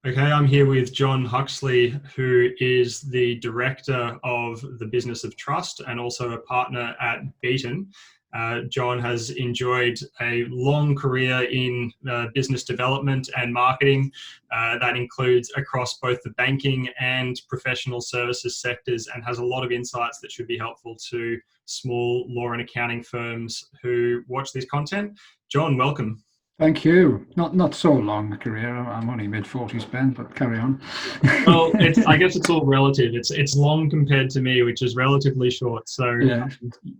Okay, I'm here with Jon Huxley, who is the Director of the Business of Trust and also a partner at Beaton. Jon has enjoyed a long career in business development and marketing. That includes across both the banking and professional services sectors, and has a lot of insights that should be helpful to small law and accounting firms who watch this content. Jon, welcome. Thank you. Not so long a career. I'm only mid-40s, Ben, but carry on. Well, I guess it's all relative. It's long compared to me, which is relatively short. So Yeah.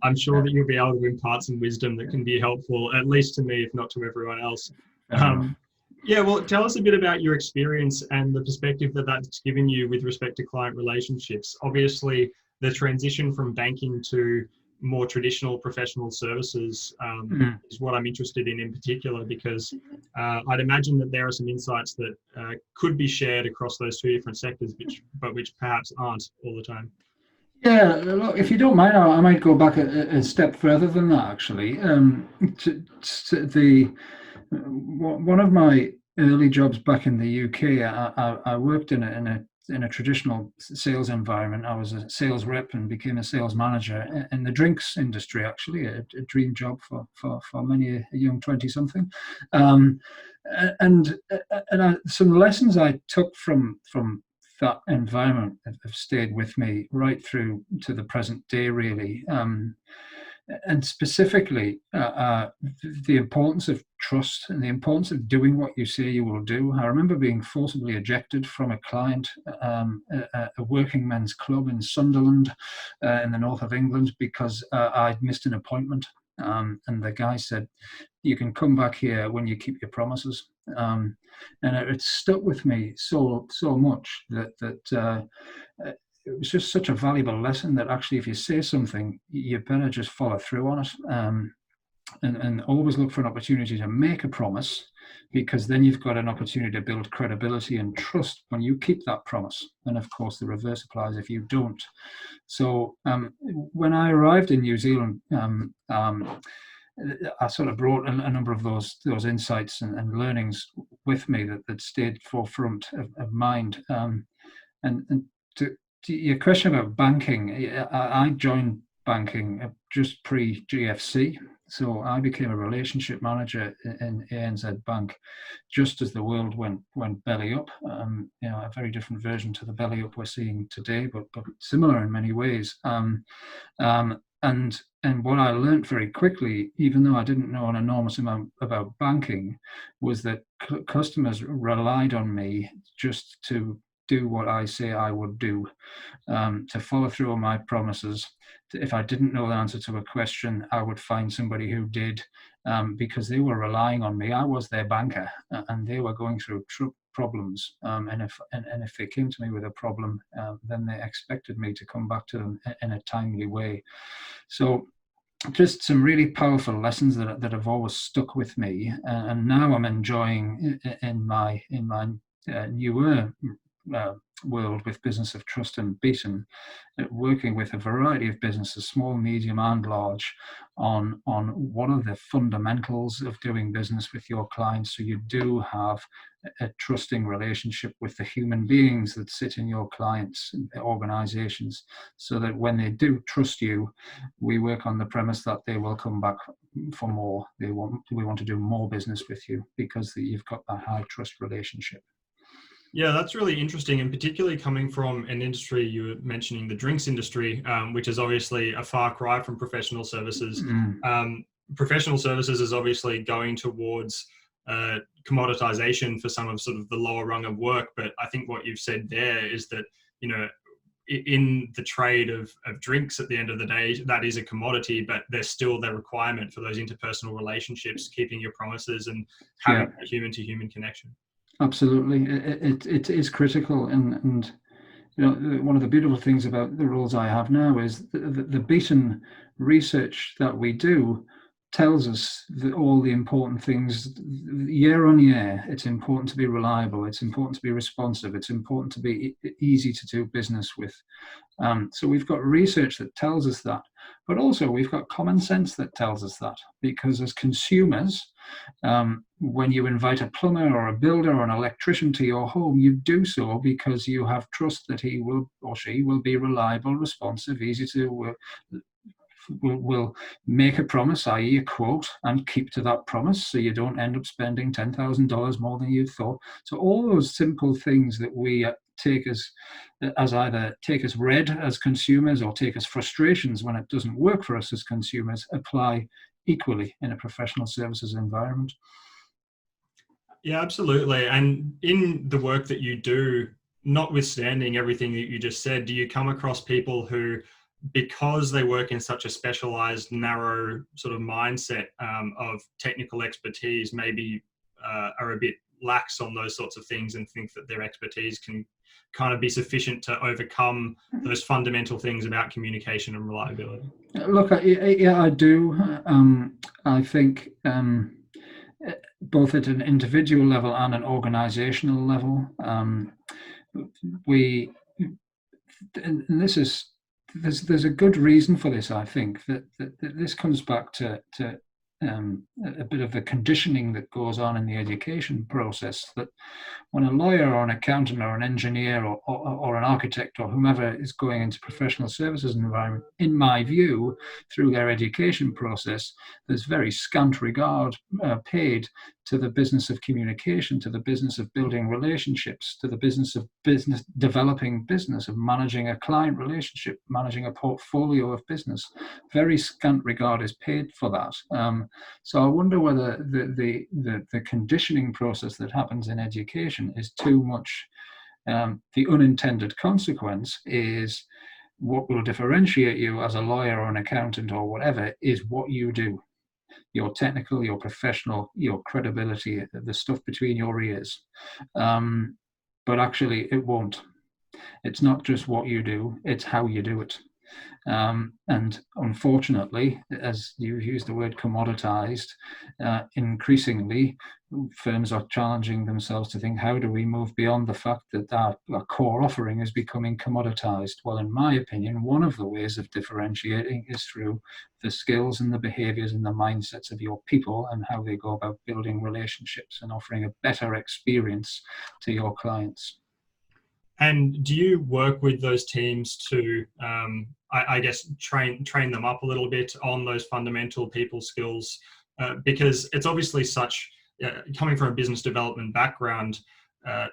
I'm sure that you'll be able to impart some wisdom that can be helpful, at least to me, if not to everyone else. Yeah, well, tell us a bit about your experience and the perspective that that's given you with respect to client relationships. Obviously, the transition from banking to more traditional professional services is what I'm interested in particular, because I'd imagine that there are some insights that could be shared across those two different sectors, but which perhaps aren't all the time. Yeah, look, if you don't mind, I might go back a step further than that, actually. One of my early jobs back in the UK, I worked in a traditional sales environment. I was a sales rep and became a sales manager in the drinks industry, actually, a dream job for many a young 20-something. Some lessons I took from that environment have stayed with me right through to the present day, really. And specifically, the importance of trust and the importance of doing what you say you will do. I remember being forcibly ejected from a client, a working men's club in Sunderland, in the north of England, because I'd missed an appointment. And the guy said, "You can come back here when you keep your promises." And it stuck with me so much that it was just such a valuable lesson that actually, if you say something, you better just follow through on it, and always look for an opportunity to make a promise, because then you've got an opportunity to build credibility and trust when you keep that promise. And of course, the reverse applies if you don't. So when I arrived in New Zealand, I sort of brought a number of those insights and learnings with me that stayed forefront of mind. And to your question about banking, I joined banking just pre-GFC. So I became a relationship manager in ANZ Bank just as the world went belly up. A very different version to the belly up we're seeing today, but similar in many ways. And what I learned very quickly, even though I didn't know an enormous amount about banking, was that customers relied on me just to do what I say I would do, to follow through on my promises. If I didn't know the answer to a question, I would find somebody who did, because they were relying on me. I was their banker, and they were going through problems. And if they came to me with a problem, then they expected me to come back to them in a timely way. So just some really powerful lessons that have always stuck with me. And now I'm enjoying in my newer world with Business of Trust and Beaton, working with a variety of businesses, small, medium, and large, on what are the fundamentals of doing business with your clients, so you do have a trusting relationship with the human beings that sit in your clients' organizations, so that when they do trust you, we work on the premise that they will come back for more. We want to do more business with you because you've got that high trust relationship. Yeah, that's really interesting, and particularly coming from an industry, you were mentioning the drinks industry, which is obviously a far cry from professional services. Professional services is obviously going towards commoditization for some of sort of the lower rung of work. But I think what you've said there is that, in the trade of drinks, at the end of the day, that is a commodity, but there's still the requirement for those interpersonal relationships, keeping your promises and having a human-to-human connection. Absolutely, it is critical, and one of the beautiful things about the roles I have now is the Beaton research that we do tells us all the important things year on year. It's important to be reliable. It's important to be responsive. It's important to be easy to do business with. So we've got research that tells us that. But also we've got common sense that tells us that, because as consumers, when you invite a plumber or a builder or an electrician to your home, you do so because you have trust that he will or she will be reliable, responsive, easy to will make a promise, i.e. a quote, and keep to that promise, so you don't end up spending $10,000 more than you thought. So all those simple things that we take as either take as read as consumers or take as frustrations when it doesn't work for us as consumers apply equally in a professional services environment. Yeah, absolutely. And in the work that you do, notwithstanding everything that you just said, do you come across people who, because they work in such a specialized, narrow sort of mindset of technical expertise, maybe are a bit lax on those sorts of things and think that their expertise can kind of be sufficient to overcome those fundamental things about communication and reliability? Look, yeah, I do. I think both at an individual level and an organizational level, and this is, there's a good reason for this. I think that this comes back to a bit of the conditioning that goes on in the education process, that when a lawyer or an accountant or an engineer or an architect or whomever is going into professional services environment, in my view, through their education process, there's very scant regard paid to the business of communication, to the business of building relationships, to the business of developing business, of managing a client relationship, managing a portfolio of business. Very scant regard is paid for that. So I wonder whether the conditioning process that happens in education is too much. The unintended consequence is what will differentiate you as a lawyer or an accountant or whatever is what you do. Your technical, your professional, your credibility, the stuff between your ears. But actually it won't. It's not just what you do, it's how you do it. And unfortunately, as you use the word commoditized, increasingly firms are challenging themselves to think, how do we move beyond the fact that our core offering is becoming commoditized? Well, in my opinion, one of the ways of differentiating is through the skills and the behaviors and the mindsets of your people and how they go about building relationships and offering a better experience to your clients. And do you work with those teams to, I guess, train them up a little bit on those fundamental people skills? Because it's obviously such, coming from a business development background,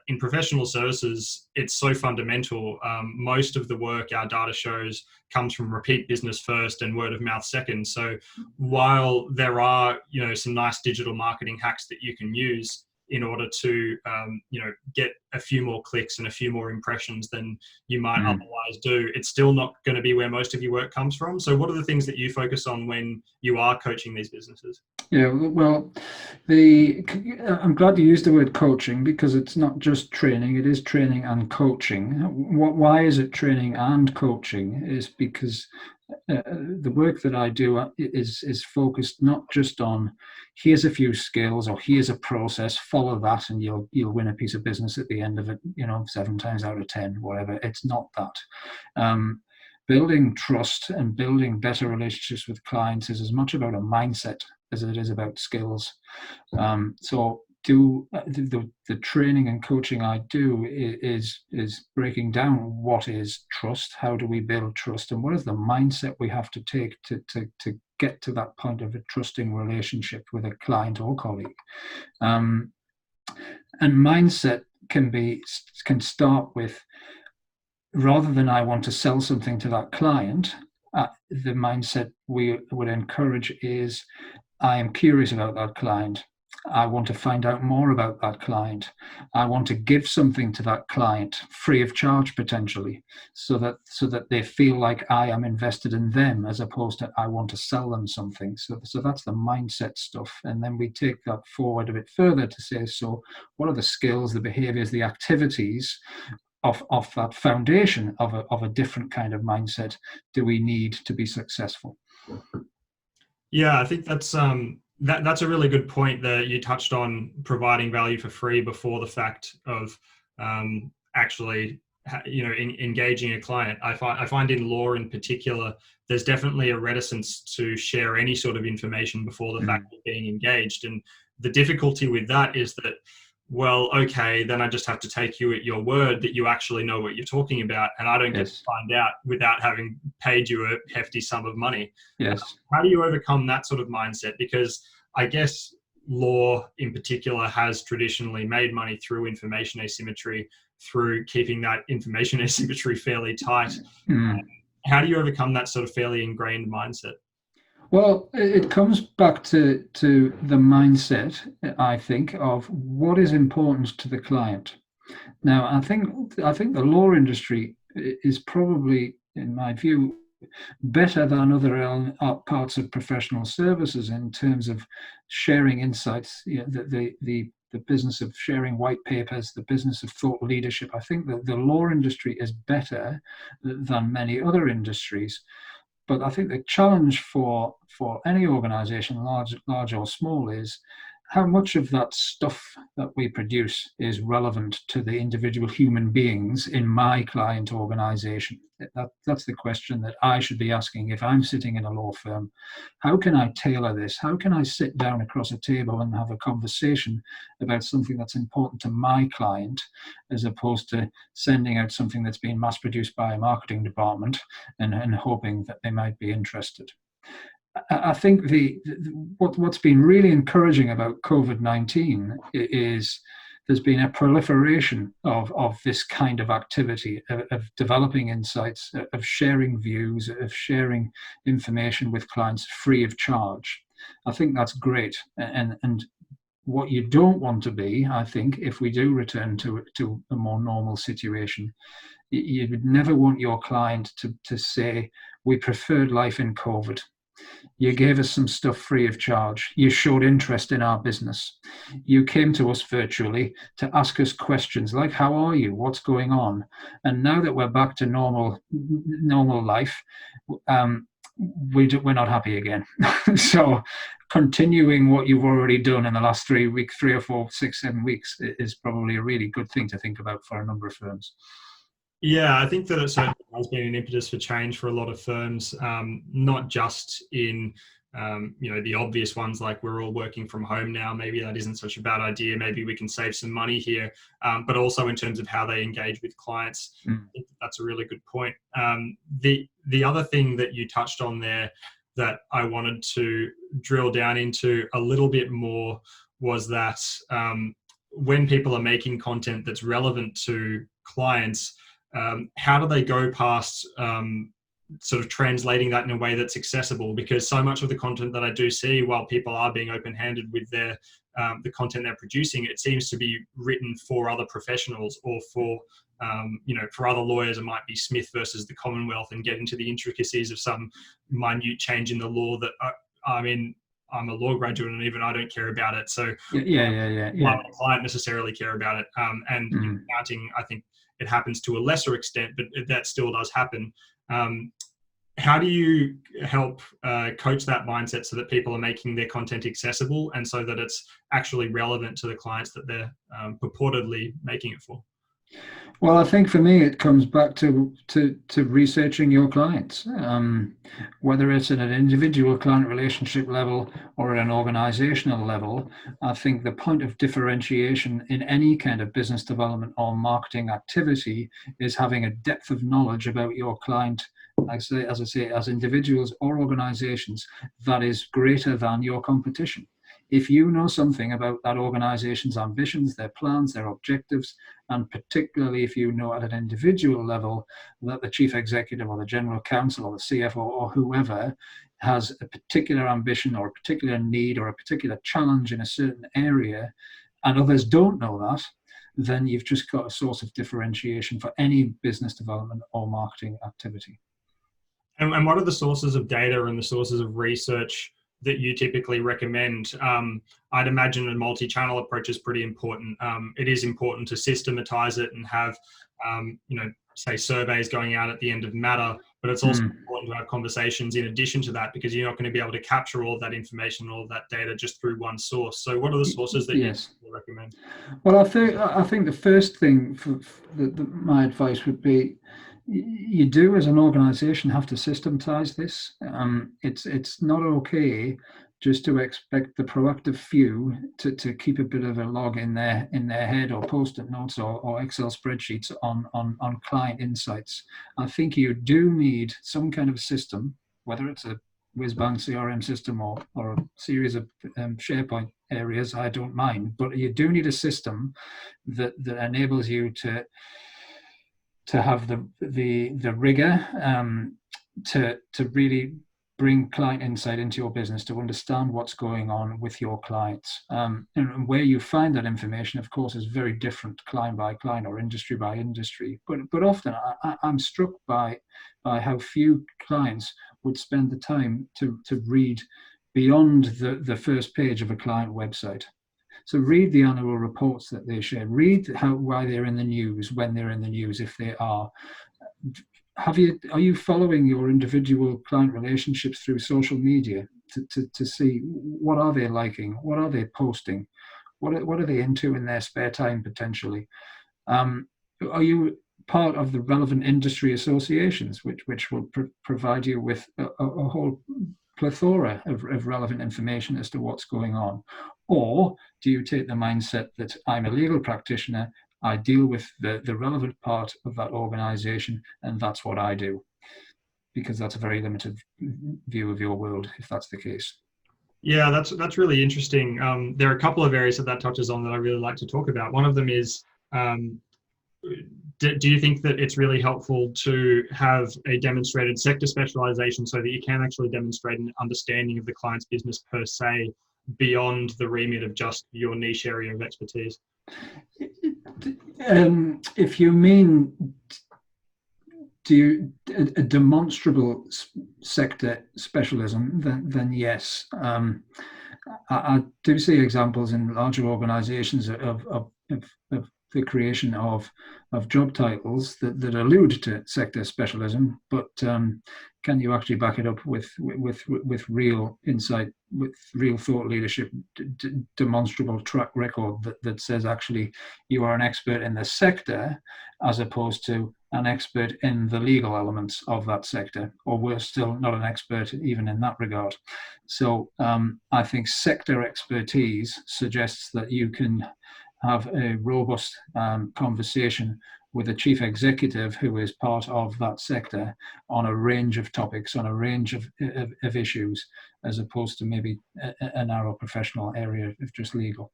in professional services, it's so fundamental. Most of the work, our data shows, comes from repeat business first and word of mouth second. So while there are, some nice digital marketing hacks that you can use in order to, get a few more clicks and a few more impressions than you might otherwise do, it's still not going to be where most of your work comes from. So what are the things that you focus on when you are coaching these businesses? Yeah, well, I'm glad you used the word coaching, because it's not just training, it is training and coaching. Why is it training and coaching? Is because the work that I do is focused not just on here's a few skills or here's a process, follow that and you'll win a piece of business at the end of it, 7 times out of 10, whatever. It's not that. Building trust and building better relationships with clients is as much about a mindset as it is about skills. So the training and coaching I do is breaking down what is trust, how do we build trust, and what is the mindset we have to take to get to that point of a trusting relationship with a client or colleague. And mindset can start with, rather than I want to sell something to that client, the mindset we would encourage is, I am curious about that client. I want to find out more about that client. I want to give something to that client free of charge, potentially, so that they feel like I am invested in them, as opposed to I want to sell them something. So that's the mindset stuff. And then we take that forward a bit further to say, so what are the skills, the behaviors, the activities of that foundation of a different kind of mindset do we need to be successful? Yeah, I think that's a really good point that you touched on, providing value for free before the fact of actually engaging a client. I find in law in particular, there's definitely a reticence to share any sort of information before the fact of being engaged. And the difficulty with that is that, well, okay, then I just have to take you at your word that you actually know what you're talking about, and I don't get to find out without having paid you a hefty sum of money. Yes. How do you overcome that sort of mindset? Because I guess law in particular has traditionally made money through information asymmetry, through keeping that information asymmetry fairly tight. How do you overcome that sort of fairly ingrained mindset? Well, it comes back to the mindset, I think, of what is important to the client. Now, I think the law industry is probably, in my view, better than other parts of professional services in terms of sharing insights. The business of sharing white papers, the business of thought leadership. I think that the law industry is better than many other industries. But I think the challenge for any organization, large or small, is how much of that stuff that we produce is relevant to the individual human beings in my client organization. That's the question that I should be asking if I'm sitting in a law firm. How can I tailor this? How can I sit down across a table and have a conversation about something that's important to my client, as opposed to sending out something that's been mass produced by a marketing department and hoping that they might be interested? I think what's been really encouraging about COVID-19 is there's been a proliferation of this kind of activity, of developing insights, of sharing views, of sharing information with clients free of charge. I think that's great. And what you don't want to be, I think, if we do return to a more normal situation, you would never want your client to say, we preferred life in COVID. You gave us some stuff free of charge. You showed interest in our business. You came to us virtually to ask us questions like, how are you? What's going on? And now that we're back to normal life, we're not happy again. So continuing what you've already done in the last 3 weeks, 3 or 4, 6, 7 weeks is probably a really good thing to think about for a number of firms. Yeah, I think that it certainly has been an impetus for change for a lot of firms, not just in the obvious ones like we're all working from home now. Maybe that isn't such a bad idea. Maybe we can save some money here, but also in terms of how they engage with clients. I think that's a really good point. The other thing that you touched on there that I wanted to drill down into a little bit more was that when people are making content that's relevant to clients, how do they go past sort of translating that in a way that's accessible? Because so much of the content that I do see, while people are being open-handed with their the content they're producing, it seems to be written for other professionals or for other lawyers. It might be Smith versus the Commonwealth and get into the intricacies of some minute change in the law that I'm a law graduate and even I don't care about it. So yeah. Why would a client necessarily care about it? And in accounting, I think it happens to a lesser extent, but that still does happen. How do you help coach that mindset so that people are making their content accessible and so that it's actually relevant to the clients that they're purportedly making it for? Well, I think for me, it comes back to researching your clients, whether it's at an individual client relationship level or at an organizational level. I think the point of differentiation in any kind of business development or marketing activity is having a depth of knowledge about your client, as I say, as individuals or organizations, that is greater than your competition. If you know something about that organization's ambitions, their plans, their objectives, and particularly if you know at an individual level that the chief executive or the general counsel or the CFO or whoever has a particular ambition or a particular need or a particular challenge in a certain area, and others don't know that, then you've just got a source of differentiation for any business development or marketing activity. And what are the sources of data and the sources of research that you typically recommend? I'd imagine a multi-channel approach is pretty important. It is important to systematize it and have, say surveys going out at the end of Matter, but it's also important to have conversations in addition to that, because you're not going to be able to capture all of that information, all of that data just through one source. So what are the sources that you recommend? Well, I think the first thing my advice would be, you do as an organisation have to systematize this. It's not okay just to expect the proactive few to keep a bit of a log in their head, or post-it notes, or Excel spreadsheets on client insights. I think you do need some kind of system, whether it's a whiz-bang CRM system or a series of SharePoint areas. I don't mind, but you do need a system that enables you to have the rigor to really bring client insight into your business, to understand what's going on with your clients. And where you find that information, of course, is very different client by client or industry by industry. But often I'm struck by how few clients would spend the time to read beyond the first page of a client website. So read the annual reports that they share. Read why they're in the news, when they're in the news, if they are. Are you following your individual client relationships through social media to see what are they liking, what are they posting, what are they into in their spare time potentially? Are you part of the relevant industry associations, which will provide you with a whole plethora of relevant information as to what's going on? Or do you take the mindset that I'm a legal practitioner, I deal with the relevant part of that organization, and that's what I do? Because that's a very limited view of your world, if that's the case. Yeah, that's really interesting. There are a couple of areas that touches on that I really like to talk about. One of them is, do you think that it's really helpful to have a demonstrated sector specialization so that you can actually demonstrate an understanding of the client's business per se, beyond the remit of just your niche area of expertise? If you mean a demonstrable sector specialism, then yes. I do see examples in larger organizations of the creation of job titles that allude to sector specialism, but can you actually back it up with real insight, with real thought leadership, demonstrable track record that says actually you are an expert in the sector as opposed to an expert in the legal elements of that sector, or we're still not an expert even in that regard. So I think sector expertise suggests that you can have a robust conversation with a chief executive who is part of that sector on a range of topics, on a range of issues, as opposed to maybe a narrow professional area of just legal.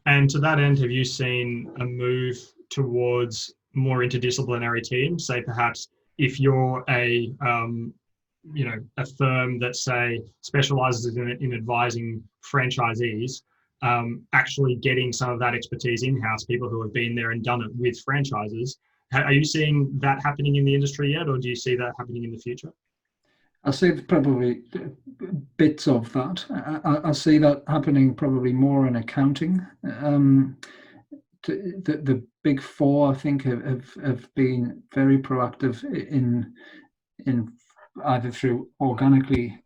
And to that end, have you seen a move towards more interdisciplinary teams? Say perhaps if you're a firm that, say, specializes in advising franchisees, actually getting some of that expertise in-house, people who have been there and done it with franchises. Are you seeing that happening in the industry yet, or do you see that happening in the future? I see probably bits of that. I see that happening probably more in accounting. The big four, I think, have been very proactive in either through organically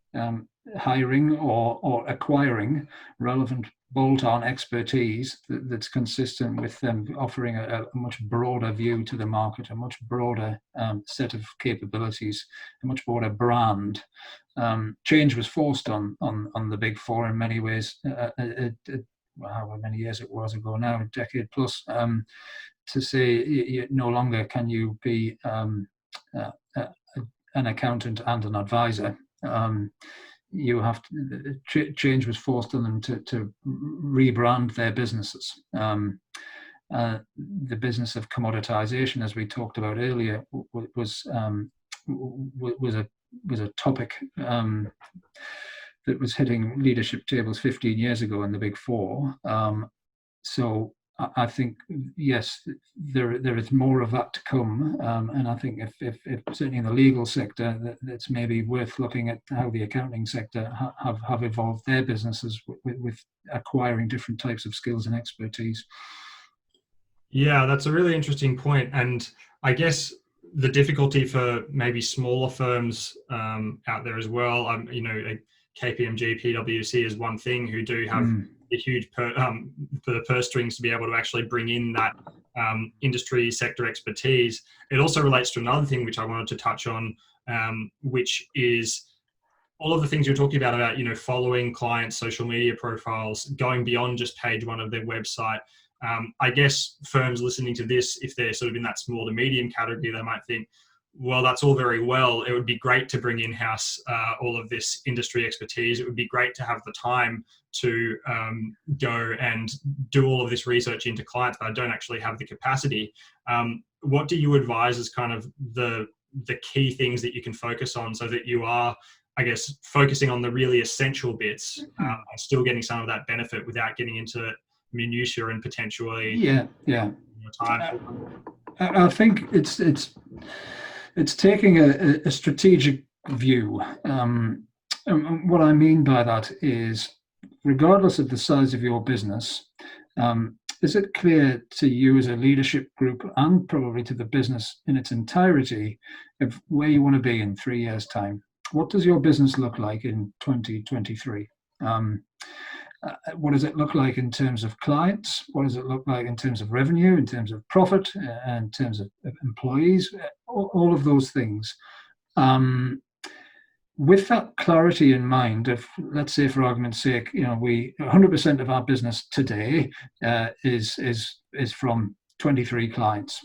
hiring or acquiring relevant bolt-on expertise that's consistent with them offering a much broader view to the market, a much broader set of capabilities, a much broader brand. Change was forced on the big four in many ways. However many years it was ago now, a decade plus, to say no longer can you be an accountant and an advisor. You have to, change was forced on them to rebrand their businesses. The business of commoditization, as we talked about earlier, was a topic that was hitting leadership tables 15 years ago in the big four. So I think, yes, there is more of that to come, and I think if certainly in the legal sector, that's maybe worth looking at how the accounting sector have evolved their businesses with acquiring different types of skills and expertise. Yeah, that's a really interesting point, and I guess the difficulty for maybe smaller firms out there as well. KPMG, PwC is one thing, who do have a huge for the purse strings to be able to actually bring in that industry sector expertise. It also relates to another thing which I wanted to touch on, which is all of the things you're talking about, following clients' social media profiles, going beyond just page one of their website. I guess firms listening to this, if they're sort of in that small to medium category, they might think, well, that's all very well. It would be great to bring in-house all of this industry expertise. It would be great to have the time to go and do all of this research into clients, but I don't actually have the capacity. What do you advise as kind of the key things that you can focus on so that you are, I guess, focusing on the really essential bits and still getting some of that benefit without getting into minutiae and potentially time? I think it's taking a strategic view. And what I mean by that is, regardless of the size of your business, is it clear to you as a leadership group and probably to the business in its entirety of where you want to be in 3 years' time? What does your business look like in 2023? What does it look like in terms of clients? What does it look like in terms of revenue, in terms of profit, in terms of employees? All of those things. With that clarity in mind, if, let's say for argument's sake, we 100% of our business today is from 23 clients.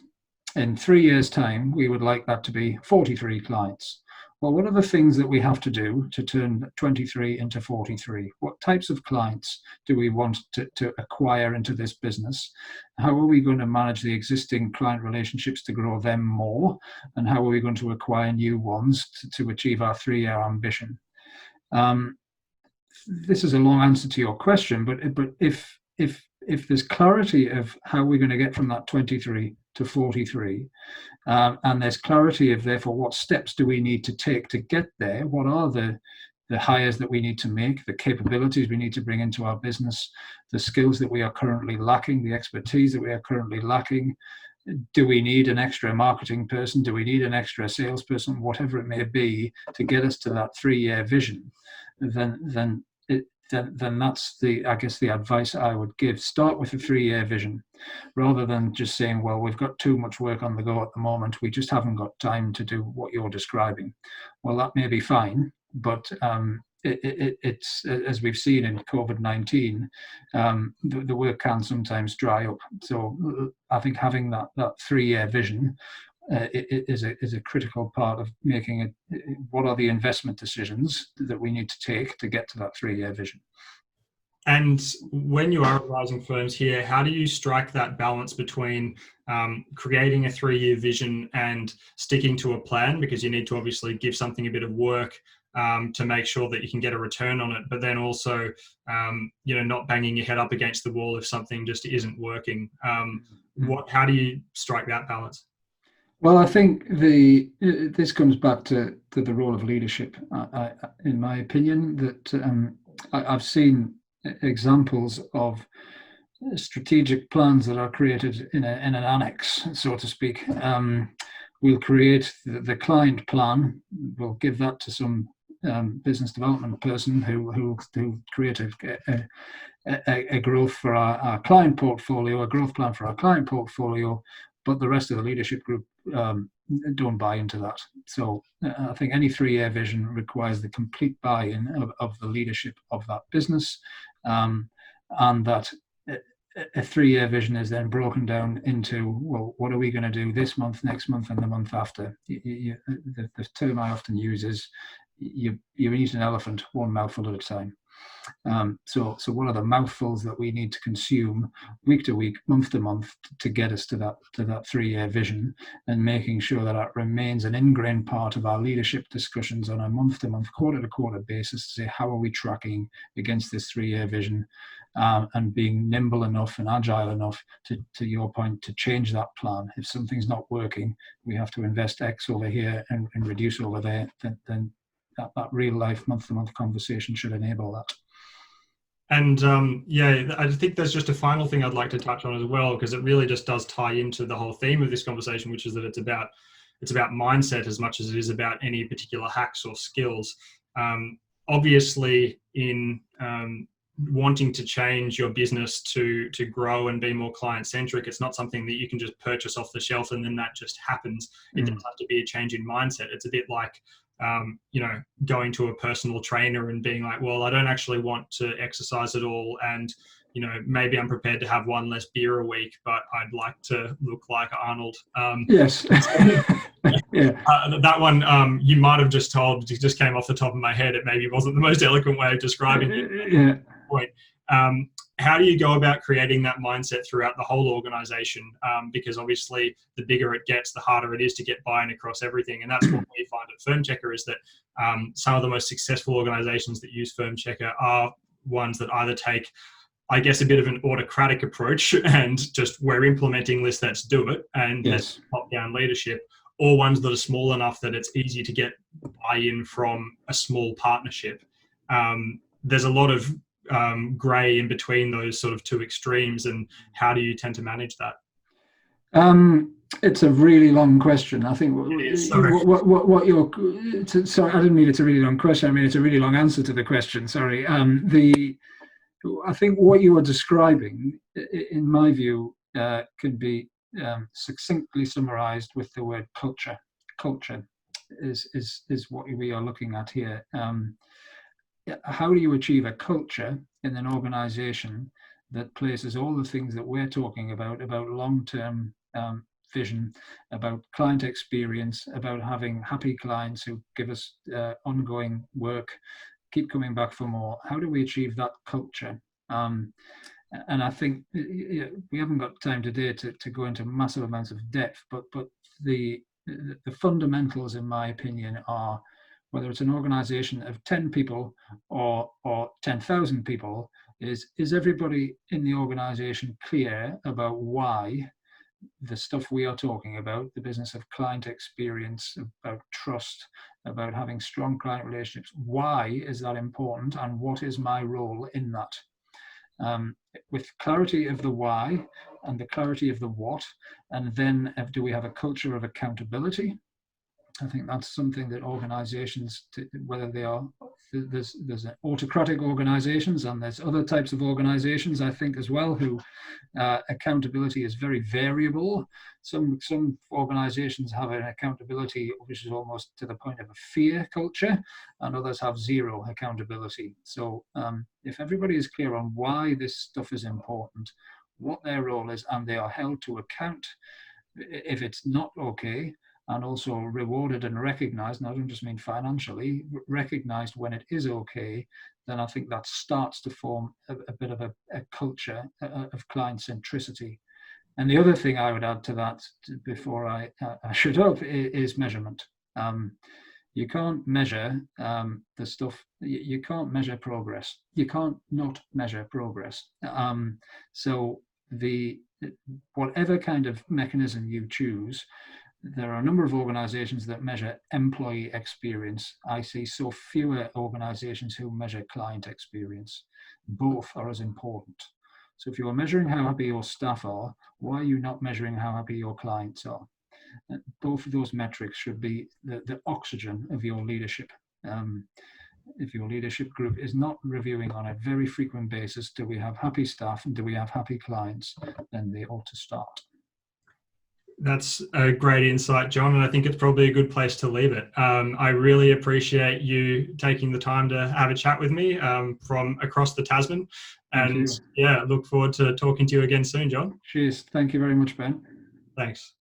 In 3 years' time, we would like that to be 43 clients. Well, what are the things that we have to do to turn 23 into 43? What types of clients do we want to acquire into this business? How are we going to manage the existing client relationships to grow them more? And how are we going to acquire new ones to achieve our 3-year ambition? This is a long answer to your question, but if there's clarity of how we're going to get from that 23 to 43, and there's clarity of therefore what steps do we need to take to get there, what are the hires that we need to make, the capabilities we need to bring into our business, the skills that we are currently lacking, the expertise that we are currently lacking. Do we need an extra marketing person? Do we need an extra salesperson? Whatever it may be to get us to that 3-year vision, then that's the advice I would give. Start with a 3-year vision rather than just saying, well, we've got too much work on the go at the moment. We just haven't got time to do what you're describing. Well, that may be fine, but it's as we've seen in COVID-19, the work can sometimes dry up. So I think having that 3-year vision is a critical part of making it. What are the investment decisions that we need to take to get to that 3-year vision? And when you are advising firms here, how do you strike that balance between creating a 3-year vision and sticking to a plan? Because you need to obviously give something a bit of work to make sure that you can get a return on it, but then also, not banging your head up against the wall if something just isn't working. How do you strike that balance? Well, I think this comes back to the role of leadership. In my opinion, that I've seen examples of strategic plans that are created in an annex, so to speak. We'll create the client plan. We'll give that to some business development person who create a growth for our client portfolio, a growth plan for our client portfolio. But the rest of the leadership group don't buy into that. So I think any 3-year vision requires the complete buy-in of the leadership of that business, and that a 3-year vision is then broken down into, well, what are we going to do this month, next month, and the month after? The term I often use is you eat an elephant one mouthful at a time. So what are the mouthfuls that we need to consume week to week, month to month to get us to that 3-year vision, and making sure that it remains an ingrained part of our leadership discussions on a month to month, quarter to quarter basis to say, how are we tracking against this 3-year vision, and being nimble enough and agile enough to your point to change that plan. If something's not working, we have to invest X over here and reduce over there, then that real life month to month conversation should enable that. And I think there's just a final thing I'd like to touch on as well, because it really just does tie into the whole theme of this conversation, which is that it's about mindset as much as it is about any particular hacks or skills. Obviously, in wanting to change your business to grow and be more client centric. It's not something that you can just purchase off the shelf and then that just happens. It does have to be a change in mindset. It's a bit like going to a personal trainer and being like, well, I don't actually want to exercise at all, and maybe I'm prepared to have one less beer a week, but I'd like to look like Arnold. Yes. Yeah. That one you might have just told, it just came off the top of my head. It maybe wasn't the most eloquent way of describing it. Yeah. Point. How do you go about creating that mindset throughout the whole organization? Because obviously the bigger it gets, the harder it is to get buy-in across everything. And that's what we find at Firm Checker, is that some of the most successful organizations that use Firm Checker are ones that either take, I guess, a bit of an autocratic approach and just we're implementing this, let's do it, and let's top-down leadership, or ones that are small enough that it's easy to get buy-in from a small partnership. There's a lot of grey in between those sort of two extremes, and how do you tend to manage that? It's a really long question. I think what you're sorry, I didn't mean it's a really long question. I mean, it's a really long answer to the question. Sorry. I think what you are describing, in my view, could be succinctly summarized with the word culture. Culture is what we are looking at here. How do you achieve a culture in an organization that places all the things that we're talking about long-term vision, about client experience, about having happy clients who give us ongoing work, keep coming back for more? How do we achieve that culture? And I think we haven't got time today to go into massive amounts of depth, but the fundamentals, in my opinion, are, whether it's an organization of 10 people or 10,000 people, is everybody in the organization clear about why the stuff we are talking about, the business of client experience, about trust, about having strong client relationships, why is that important, and what is my role in that? With clarity of the why and the clarity of the what, and then do we have a culture of accountability? I think that's something that organizations, whether they are, there's autocratic organizations and there's other types of organizations, I think, as well, who accountability is very variable. Some organizations have an accountability which is almost to the point of a fear culture, and others have zero accountability. So if everybody is clear on why this stuff is important, what their role is, and they are held to account if it's not okay, and also rewarded and recognized, and I don't just mean financially, recognized when it is okay, then I think that starts to form a bit of a culture of client centricity. And the other thing I would add to that, before I shut up, is measurement. You can't measure the stuff, you can't measure progress. You can't not measure progress. So whatever kind of mechanism you choose, there are a number of organizations that measure employee experience. I see so fewer organizations who measure client experience. Both are as important. So if you are measuring how happy your staff are, why are you not measuring how happy your clients are? Both of those metrics should be the oxygen of your leadership. If your leadership group is not reviewing on a very frequent basis, do we have happy staff and do we have happy clients, then they ought to start. That's a great insight, John, and I think it's probably a good place to leave it. I really appreciate you taking the time to have a chat with me from across the Tasman. And yeah, look forward to talking to you again soon, John. Cheers. Thank you very much, Ben. Thanks.